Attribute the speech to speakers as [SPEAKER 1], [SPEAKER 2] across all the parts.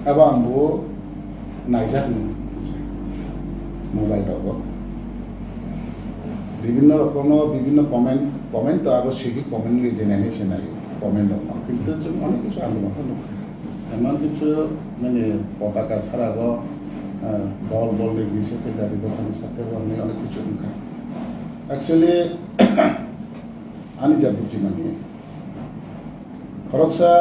[SPEAKER 1] abang bu naijak mobile rogo বিভিন্ন রকম বিভিন্ন কমেন্ট তো অবশ্যই কি কমেন্ট নিয়ে জেনে নিয়েছে না কমেন্ট কিন্তু অনেক কিছু আন্দোলন এমন কিছু মানে পতাকা ছাড়া দল বল নির্বিশেষে জাতি দোকানের সাথে অনেক কিছু অ্যাকচুয়ালি আমি যা বুঝি মানে খরকসা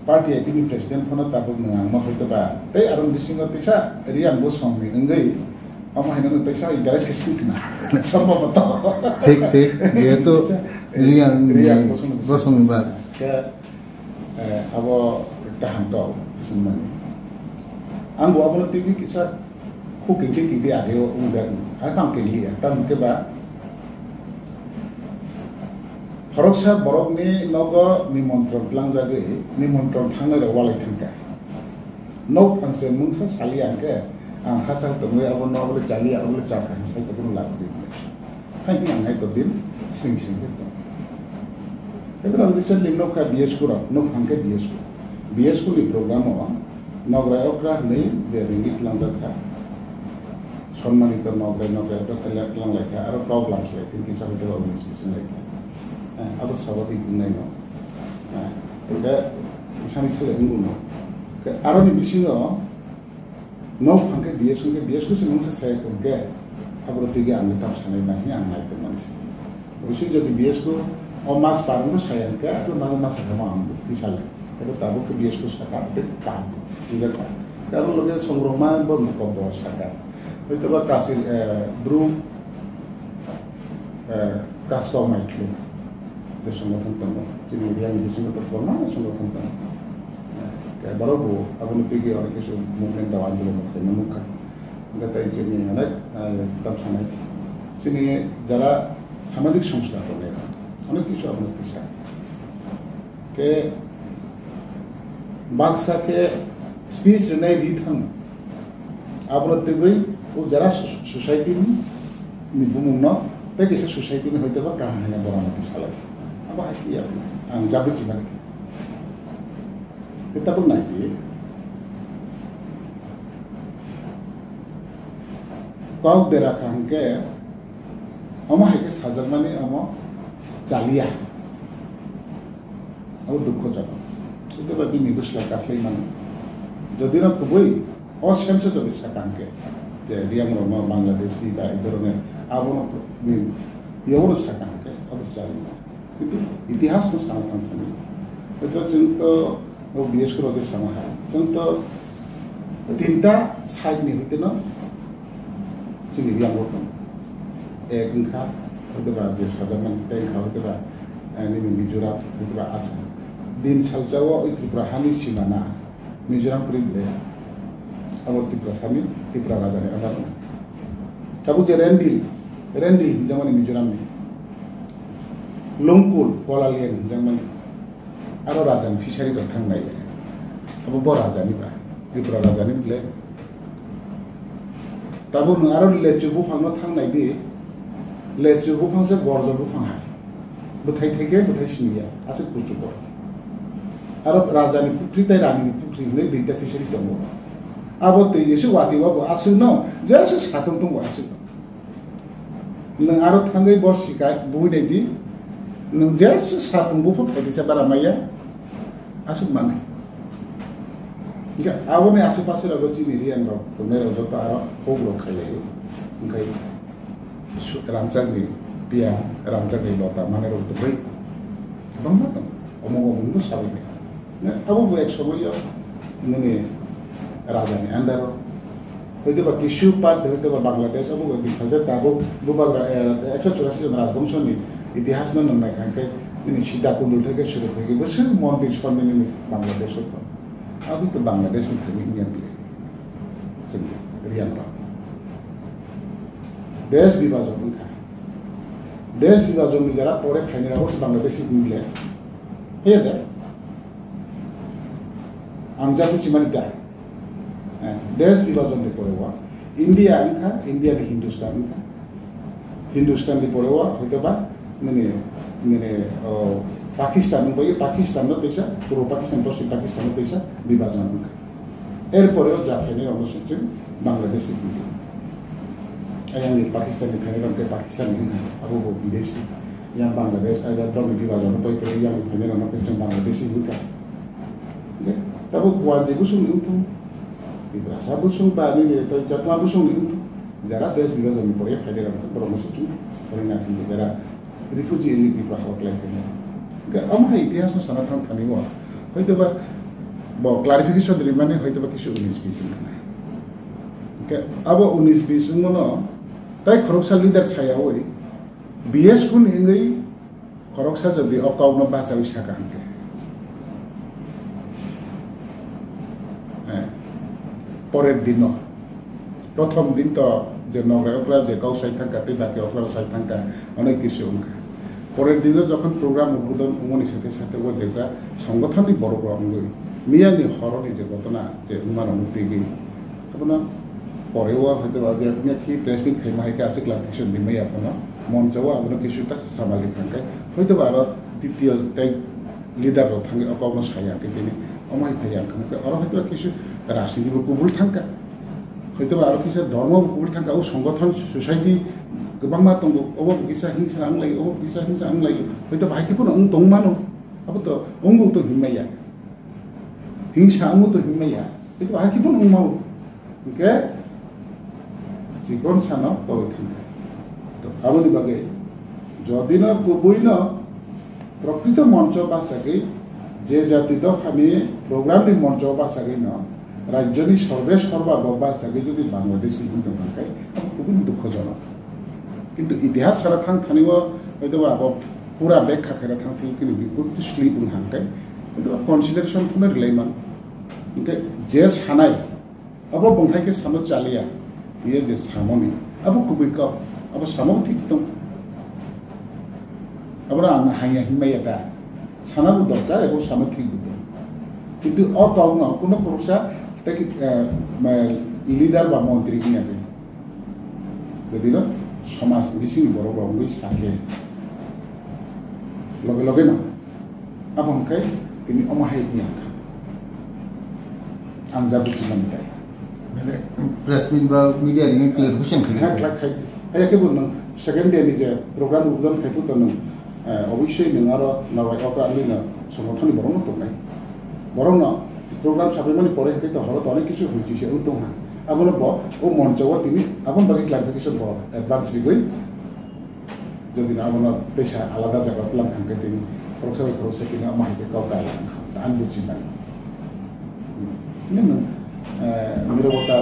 [SPEAKER 1] পার্টি তিনি প্রেসিডেন্ট ফোন তাবো নঙাংमा হয়তো বা তাই আরন বিসিংহ তৈসা রিয়াংবো সমনি ওঙ্গৈ আমাহাইনো তৈসা ইন্টারেস্ট কেসিনা সম্ভবত
[SPEAKER 2] ঠিক যেহেতু Reang বসংবার
[SPEAKER 1] ke abo tahanto simani ang bo abo tv kisa khu kiki ageo ungdan akam kili tam ke ba Haroksa borok ni nogo nimontrong tlangjage nimontrong thangnare walai thangka nok angse mungsa salian ke ang hasal tongwe abo nobole chali abo chakha sai to bunu lakri hai ni angai to din sing ke to ebar albisha limno ka bs kura nok hangke bs kuli program o nogra okra nei de ringit tlangjaka সম্মানিত নগরে নগরে tlanglaka aro problem slai tin kisa hote organization like abu sababik nai no oda sami chale nguno ke aro ni bisingo no phangke bs ku semangsa sai ke abu tige ang tap sanai na hi ang nai to manis bisin jodi bs ku o mas parang ko sayan ke abu mas sama am kisale ero tabu ke bs ku saka de kam inga ka karo loge songroma bo mukobo saka hoyto ba kasir bru kasko maitlu de সংগঠন তঙ্গ তিনি রিয়াং বিসিংহ তো বলনা সংগঠন তঙ্গ কে বড়বো আপনি দিকে অনেক কিছু movement আন্দোলন করতে মুখা গতাই যিনি অনেক তাপ সামাই তিনি যারা সামাজিক সংস্থা তলে অনেক কিছু আপনার দিশা কে বাক্সাকে স্পিচ নাই দিথাম আপনার দিকে ও যারা society ni bumung no te kisa society ni hoite ba kahanya borana ki salai aba ki ya ang jabi ci man kita pun naik di kau dera khangke ama heke sajak mane ama chalia ও দুঃখ জানো itu bagi nigus la kafle man যদি না কবই অসংখ্য যদি সাকাঙ্কে যে রিয়াং রমা বাংলাদেশি বা এই ধরনের আবন ইয়র সাকাঙ্কে অবশ্যই না কিন্তু ইতিহাস তো সমর্থন করে এটা চিন্তা ও বিএস করে যে সমাহার চিন্তা তিনটা সাইড নি হইতে না চিনি রিয়াং রতন এক ইনখা হতে বা যে সাজামান তাই খা হতে বা নিমি মিজোরাম হতে বা আসাম দিন সালজাও ওই ত্রিপুরাহানি সীমানা মিজোরাম করিলে আবার ত্রিপুরাসামি ত্রিপুরা রাজানে আবার তাবু যে রেন্ডিল যেমন মিজোরামে লংকুল গলালিয়ান যেমন আরো রাজানি ফিশারি থাংনাই আবু ব রাজানি বা ত্রিপুরা রাজানি বলে তাবু আরো লেচু বুফাংনো থাংনাই দি লেচু বুফাংসে গরজ বুফাংহা বুথাই থেকে বুথাই সিনিয়া আছে কুচু বড় আরব রাজানি পুকুরি তাই রানীনি পুকুরি হলে দুইটা ফিশারি দङ আবো তৈ এসে ওয়াতিবাবো আসুন ন যেসে সাতন দङ আসুন नों आरो थांगै बर्सिका बुहैनाय दि नों जेसो सातन बुफो थाइदिसा बारा माया আসুন মানে আবো নে আশেপাশে রাগো চিনি রিয়ান র মেরে যত আরো হোগ্রো খাইলাयो ओंखाय रामजांनि बिया रामजांनि लता माने रत बै गोबां दं अमंगमबो साबाय আবো এক সময় नोंनि রাজানি আন্ডার হইতে বা টিস্যু পার্ট হইতে বা বাংলাদেশ আবো দিখাছে তাবো বুবাগ্রা 184 জন রাজবংশনি ইতিহাস নন নাইখানকে ini sida kundul থেকে শুরু হয়ে বসে মন্দির সন্দিনী বাংলাদেশ হতো আবো তো বাংলাদেশ থেকে ইন্ডিয়ান প্লে সঙ্গে রিয়ানরা দেশ বিভাজন উঠা দেশ বিভাজন যারা পরে ফাইনাল হচ্ছে বাংলাদেশি মিলে হয়ে দেয় आंजाबो सिमानि दा देश विभाजन नि परेवा इंडिया अंखा इंडिया नि हिंदुस्तान अंखा हिंदुस्तान नि परेवा होइतबा नने पाकिस्तान नि बयो पाकिस्तान न देशा पूर्व पाकिस्तान पश्चिम पाकिस्तान न देशा विभाजन अंखा এরপরেও জাপানের অনুসূচি বাংলাদেশি বুঝি yang di Pakistan di Thailand ke Pakistan ini aku বিদেশি yang Bangladesh aja dong di bagian apa itu yang Thailand orang Pakistan Bangladeshi bukan oke tapi wajib busung itu di bahasa busung pak ini itu jatuh busung itu jarak des bila jadi boleh Thailand orang bermusuh orang nanti jarak refugee ini di Praha lagi oke amah ইতিহাস sanatan thani wa হয়তো বা clarification dari mana হয়তো বা কিছু 19-20 না oke abo 19-20 ngono তাই খরকসা leader ছায়াওই BS কুন ইংই খরকসা যদি অকাউনো বাজাউই সাকানকে পরের দিন প্রথম দিন তো যে নগরায়করা যে কাউসাই থাকা তে বাকি অকরাউসাই থাকা অনেক কিছু উনকা পরের দিনে যখন প্রোগ্রাম উদ্বোধন উমনি সাথে ও যেটা সংগঠনই বড় প্রঙ্গই মিয়ানি হরনি যে ঘটনা যে উমার মুক্তি গই আপনার পরেও হয়তো আগে আপনি কি প্রেস মিট খাই মাইকে আছে ক্লারিফিকেশন দিমই আপনার মঞ্চও আপনার কিছুটা সামাজিক থাকায় হয়তো আরো দ্বিতীয় তাই লিডারও থাকে অকাউনো সায়াকে তিনি অমাই ভাইয়া থাকে আরো হয়তো কিছু রাজনীতি কবুল থাকা হয়তো আরো কিছু ধর্ম কবুল থাকা ও সংগঠন সোসাইটি गोबां मा दंगो अबो किसा हिंसा आंलायो अबो किसा हिंसा आंलायो हयतो बाहायखौबो नों दंमानो अबोथ' अंगौथ' हिंमाया हिंसा अंगौथ' हिंमाया हयतो बाहायखौबो नों मावो ओके জীবন সানো তবে থাকে তো আবনি বাগে যদি না কবই না প্রকৃত মঞ্চ বাঁচাকে যে জাতি দখানি প্রোগ্রামনি মঞ্চ বাঁচাকে না রাজ্যনি সর্বা বাঁচাকে যদি বাংলাদেশি কিন্তু থাকায় খুবই দুঃখজনক কিন্তু ইতিহাস সারা থানিও হয়তো আব পুরা ব্যাখ্যা খেলা থাকি কিন্তু বিপরীত স্লিপ হানকায় কিন্তু কনসিডারেশন কোনো রিলাইমান ওকে যে সানাই আব বংহাইকে সামো চালিয়া ইয়ে যে সামনি আব কুবিক আব সামো ঠিক দं আবার আং হাইয়া হিমাইয়াটা সানাবো দরকার এবং সামো ঠিক দं কিন্তু অকাউনো কোনো প্রসা তাকে লিডার বা মন্ত্রী কিনা যদি না সমাজ বেশি বড় বড় সাকে লগে লগে না আবংকাই তিনি অমাহাই নিয়া আঞ্জা বুঝিলাম তাই
[SPEAKER 2] মানে প্রেস মিট বা মিডিয়া রিং ক্লারিফিকেশন
[SPEAKER 1] হ্যাঁ ক্লাক খাই আয়াকে বললাম সেকেন্ড ডে নিজে প্রোগ্রাম উদ্বোধন খাইতো তো নং অবশ্যই নং আরো নবাই অকরা আলি না সংগঠনই বড় না তো নাই বড় না প্রোগ্রাম সাবে মানে পরে থেকে তো হরত অনেক কিছু হয়েছে সে তো না আপনার ও মঞ্চও তিনি আপনার বাকি ক্লারিফিকেশন ব্রাঞ্চ লিগই যদি না আপনার দেশা আলাদা জায়গা প্লান থাকবে তিনি খরচা তিনি মাহিকে কাউকে আন বুঝি না নিরবতা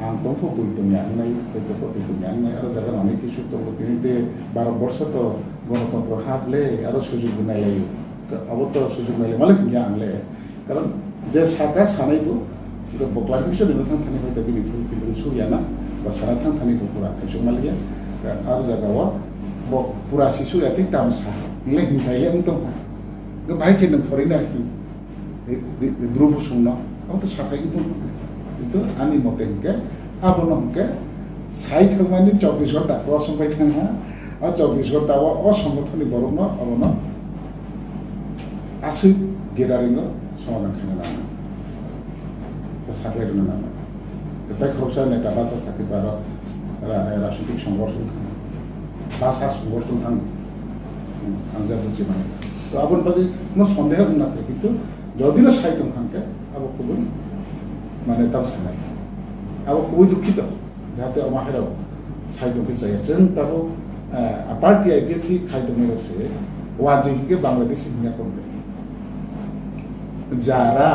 [SPEAKER 1] আন্তঃ বইতো নাই বইতো নাই আরো জায়গা অনেক কিছু তো তিনি 12 বর্ষ তো গণতন্ত্র হাবলে আরো সুযোগ নাই লাগে অবত সুযোগ নাই মানে কি আনলে কারণ যে সাকা সানাইবো ক্লারিফিকেশन नो थांथानि हयतो बिनि फुलफिलिं सुयाना बा सारा थांथानि पुरा खायसो मालिया आरो जागावा ब पुरा सिसु याति तामसा ले हिंथाइले अंतो ग बाइके न फरेनार कि ग्रुप सुनना अब तो साफाइ तो आनि मते के आबो नके साइ थांमानि 24 घन्टा क्रस बाय थांहा आ 24 घन्टा अ संगठननि बरनो अबनो आसि गेरारिंग समाधान खाना সাথে না না তাই খরচা নেতা বাসা সাথে তার রাজনৈতিক সংঘর্ষ বাসা সংঘর্ষ থান আঞ্জা বুঝি মানে তো আপন বাকি কোনো সন্দেহ না কিন্তু যদি না সাহিত্য খানকে আবো খুবই মানে তার সানাই আবো খুবই দুঃখিত যাতে আমাহেরাও সাহিত্যকে চাইছেন তারও পার্টি আইপিএফটি খাইতে মেরছে ওয়াজিকে বাংলাদেশি হিয়া করবে যারা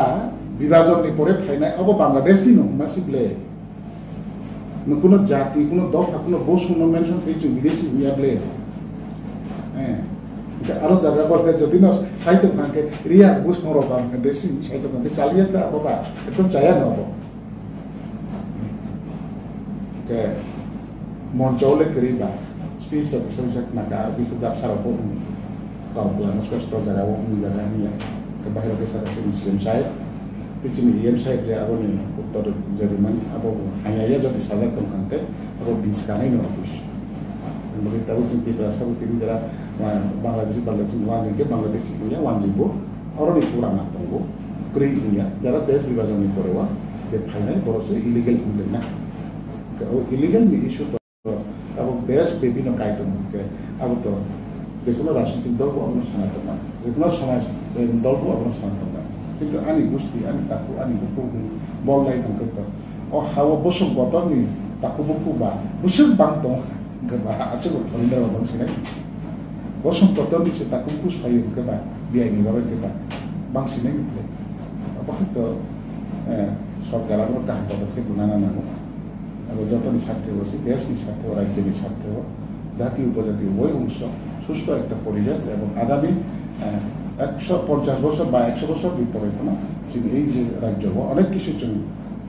[SPEAKER 1] বিভাজননি পরে ফাইনাই अब বাংলাদেশ দিন মাসিবলে কোনো জাতি কোনো দফা কোনো বসু মেনশন হইছে বিদেশি নিয়াবলে হ্যাঁ আরো জায়গা বলতে যদি না সাহিত্য ফাঁকে রিয়া বুঝ মরো বাংলাদেশি সাহিত্য ফাঁকে চালিয়ে তা বাবা একদম চায়া না হবো কে মঞ্চলে করিবা স্পিচ তো সাবজেক্ট না কার বিতে দাব সারা পড়ু কাউলা নষ্ট জায়গা ও জায়গা নিয়ে কে বাইরে কে সারা সিস্টেম সাহেব Picim IM saya dia apa ni utara Jerman apa hanya jadi saja tentangnya apa biskanai no habis. Mungkin tahu cinti bahasa mungkin jera Bangladesh Bangladesh punya wanjibo orang itu kurang atau kering punya jera des dibaca ni korewa যে final বরসে illegal হইলেন না illegal নি issue তো अब base बेबिनो कायतम के अब तो जेकुनो राजनीतिक दलको आफ्नो सनातनमा जेकुनो समाज दलको आफ्नो सनातनमा किन्तु आनी गुस्ती आनी ताकु आनी बुकु बललाई नंगो त ओ हाव बसु गतनि ताकु बुकु बा बुसु बांतो के बा आसे को थन्डर बांसिनै बसु गतनि से ताकु कुस फायो के बा बिआइनि बाबा के बा बांसिनै अब तो सरकाराबो ता पदक्षेप नाना नानो अब যতনি স্বার্থে বসে দেশনি স্বার্থে রাজ্যের স্বার্থে জাতীয় উপজাতীয় উভয় অংশ সুস্থ একটা পরিবেশ এবং আগামী 150 বছর বা 100 বছর পরে এই যে রাজ্য অনেক কিছু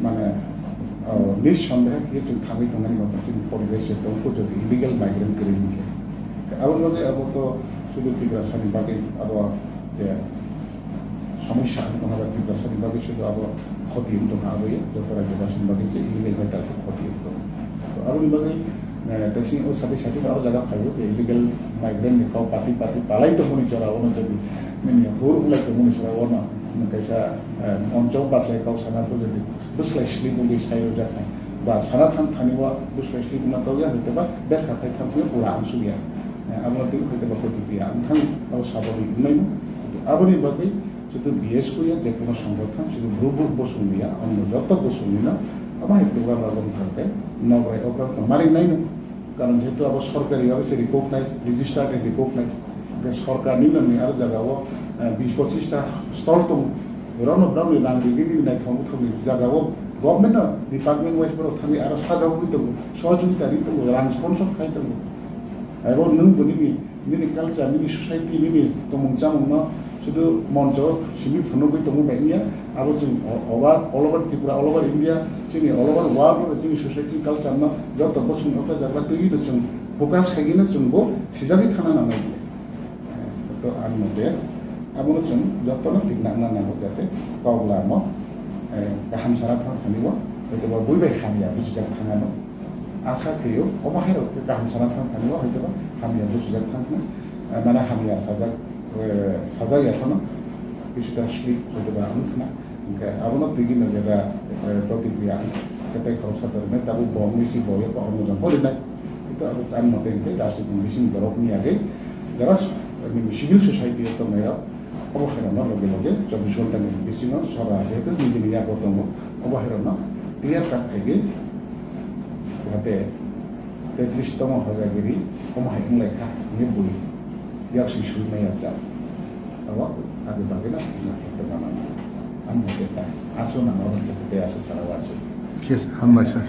[SPEAKER 1] মানে নিঃসন্দেহে কিছু থামি তোমার মতো পরিবেশে তথ্য যদি ইলিগাল মাইগ্রেন্ট করে নিকে এমন লগে अब তো শুধু ত্রিপুরাসানি বাগে আবার যে সমস্যা তোমার ত্রিপুরাসানি বাগে শুধু আবার ক্ষতি হতো না আগে যত রাজ্যবাসীর বাগে যে ইলিগাল মেটার ক্ষতি হতো তো আবার লগে দেশি ও সাথে সাথে আরো জায়গা খাইও যে ইলিগাল মাইগ্রেন্ট নিকাও পাতি পালাই তো মনে চড়া ওনা যদি মানে হোর উলাই তো মনে চড়া ওনা কাইসা অঞ্চল বাঁচায় কাউ সানাটো যদি দুসলাইসলি বুঙ্গি সাইরো যাখায় বা সানা থান থানিবা দুসলাইসলি বুনা কাউয়া হইতে বা বেখা খাই থানফিও পুরা আনসুলিয়া আমরা দিন হইতে বা প্রতিক্রিয়া আনথান আরো স্বাভাবিক নাই আবারই বাকি শুধু বিএস কইয়া যে কোনো সংগঠন শুধু গ্রুপ বসুনিয়া অন্য যত বসুনিয়া আমার প্রোগ্রাম লাগন থাকতে নগরাই প্রোগ্রাম তো মারি নাই না কারণ যেহেতু আবার সরকারিভাবে সে রিকগনাইজ রেজিস্টার্ড রিকগনাইজ যে সরকার নিল নি আর জায়গাও 20-25টা স্থল তো রাউন্ড নাগরিক নাই থামি জায়গাও গভর্নমেন্ট ডিপার্টমেন্ট ওয়াইজ করে থামি আর সাজাও হইতো সহযোগিতা নিতে রাং স্পন্সর খাইতো এবং নং বনিনি নিনি কালচার নিনি সোসাইটি নিনি তো মুজামুনা শুধু মঞ্চ সিমি ফুনগৈ তমু বাইয়া আবার जों all over Tripura all over India जोंनि অল ওভার ওয়ার্ল্ড जोंनि सोसाइटी कालचार न जत बसुं अका जाग्रा तैरि जों फोकास खागिनो जोंबो सिजाबि थाना नांगौ तो आं मते आबोनो जों जतनो दिगना नांगौ जाते गावला म गाहाम सारा थानिबो हयतोबा बयबाय खामिया बुजिजाक थाङानो आसा खैयो अबाहेर गाहाम सारा थानिबो हयतोबा खामिया बुजिजाक थाङो माने खामिया साजायाखनो কিছুটা স্লিপ হতে পারে না আপনার দিকে যেটা প্রতিক্রিয়া সেটাই খরচা ধরনের তারও বম বেশি বয়ে বা অন্যজন করে নাই কিন্তু তার মতে রাজনীতি বেশি দরবনি আগে যারা সিভিল সোসাইটি মেয়েরা অবহেলন লগে লগে 24 ঘন্টা বেশি সরা যেহেতু নিজে নিজে আগত অবহেলন ক্লিয়ার কাট থাকে যাতে 33তম হজাগিরি কমাহাইন লেখা নিয়ে বই ইয়াকসি শুরুনাই আছে awak ada bagaimana pertama, anda kita asuh nama orang kita asa sarawak.
[SPEAKER 2] Yes, hamba sah.